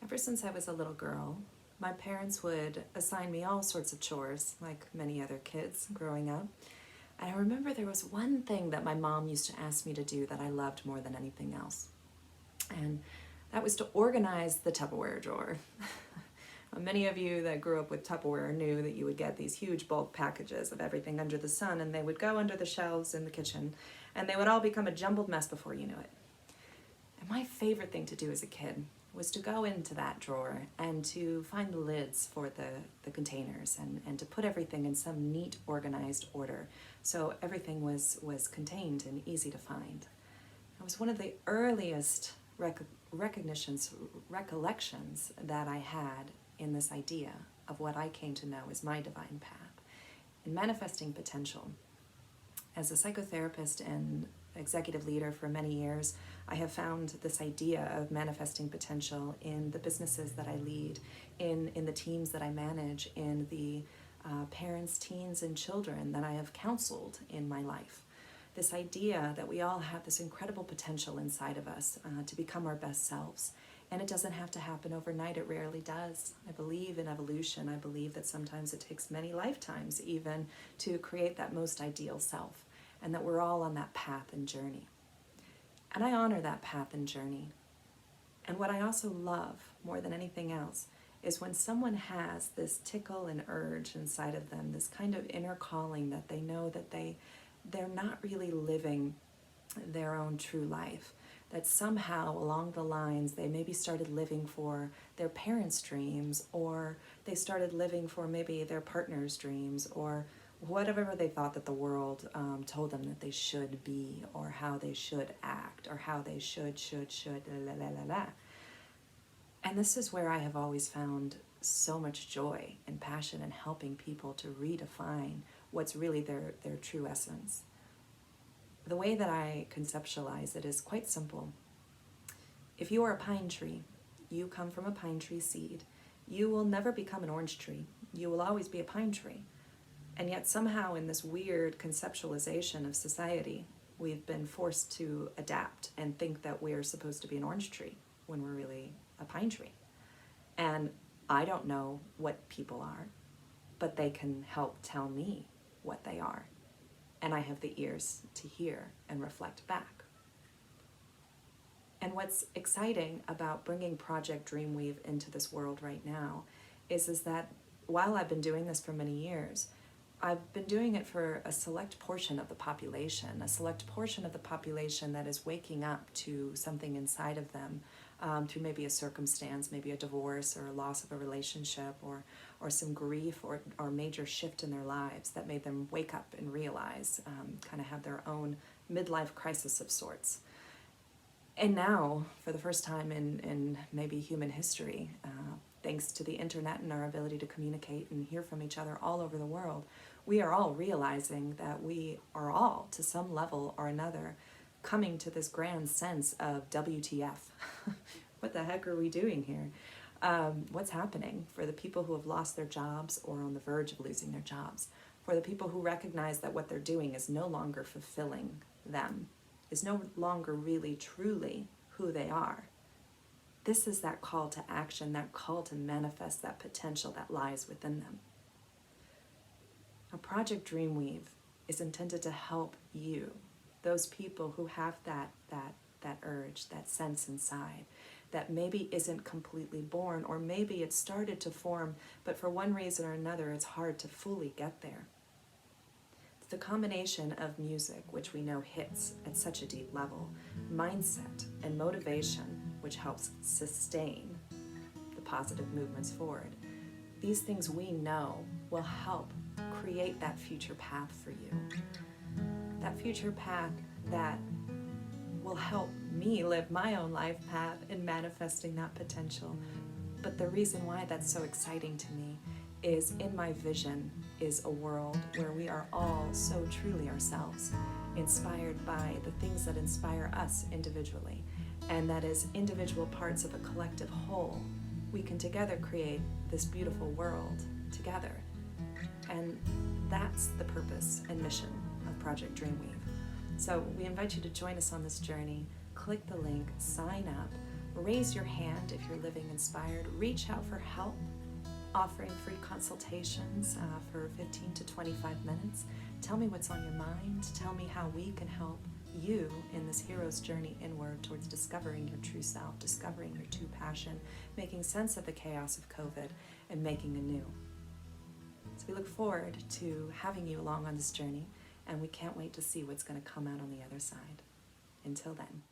Ever since I was a little girl, my parents would assign me all sorts of chores, like many other kids growing up. And I remember there was one thing that my mom used to ask me to do that I loved more than anything else. And that was to organize the Tupperware drawer. Many of you that grew up with Tupperware knew that you would get these huge bulk packages of everything under the sun, and they would go under the shelves in the kitchen, and they would all become a jumbled mess before you knew it. And my favorite thing to do as a kid was to go into that drawer and to find the lids for the containers and to put everything in some neat, organized order so everything was contained and easy to find. It was one of the earliest recollections that I had in this idea of what I came to know as my divine path in manifesting potential. As a psychotherapist and executive leader for many years, I have found this idea of manifesting potential in the businesses that I lead, in the teams that I manage, in the parents, teens, and children that I have counseled in my life. This idea that we all have this incredible potential inside of us to become our best selves. And it doesn't have to happen overnight, it rarely does. I believe in evolution. I believe that sometimes it takes many lifetimes even to create that most ideal self, and that we're all on that path and journey. And I honor that path and journey. And what I also love more than anything else is when someone has this tickle and urge inside of them, this kind of inner calling that they know that they're not really living their own true life, that somehow along the lines they maybe started living for their parents' dreams, or they started living for maybe their partner's dreams, or whatever they thought that the world told them that they should be, or how they should act, or how they should, la la la la. And this is where I have always found so much joy and passion in helping people to redefine what's really their true essence. The way that I conceptualize it is quite simple. If you are a pine tree, you come from a pine tree seed, you will never become an orange tree. You will always be a pine tree. And yet somehow in this weird conceptualization of society, we've been forced to adapt and think that we're supposed to be an orange tree when we're really a pine tree. And I don't know what people are, but they can help tell me what they are. And I have the ears to hear and reflect back. And what's exciting about bringing Project Dreamweave into this world right now is that while I've been doing this for many years, I've been doing it for a select portion of the population, that is waking up to something inside of them through maybe a circumstance, maybe a divorce or a loss of a relationship, or some grief or major shift in their lives that made them wake up and realize, kind of have their own midlife crisis of sorts. And now, for the first time in maybe human history, thanks to the internet and our ability to communicate and hear from each other all over the world, we are all realizing that we are all, to some level or another, coming to this grand sense of WTF. What the heck are we doing here? What's happening for the people who have lost their jobs or on the verge of losing their jobs, for the people who recognize that what they're doing is no longer fulfilling them, is no longer really truly who they are. This is that call to action, that call to manifest that potential that lies within them. Now, Project Dreamweave is intended to help you, those people who have that urge, that sense inside, that maybe isn't completely born, or maybe it started to form, but for one reason or another, it's hard to fully get there. It's the combination of music, which we know hits at such a deep level, mindset, and motivation, which helps sustain the positive movements forward. These things we know will help create that future path for you. That future path that will help me live my own life path in manifesting that potential. But the reason why that's so exciting to me is in my vision is a world where we are all so truly ourselves, inspired by the things that inspire us individually, and that as individual parts of a collective whole, we can together create this beautiful world together. And that's the purpose and mission of Project Dreamweave. So we invite you to join us on this journey. Click the link, sign up, Raise your hand if you're living inspired. Reach out for help, offering free consultations for 15 to 25 minutes. Tell me what's on your mind. Tell me how we can help you in this hero's journey inward towards discovering your true self, discovering your true passion, making sense of the chaos of COVID, and making anew. So we look forward to having you along on this journey, and we can't wait to see what's going to come out on the other side. Until then.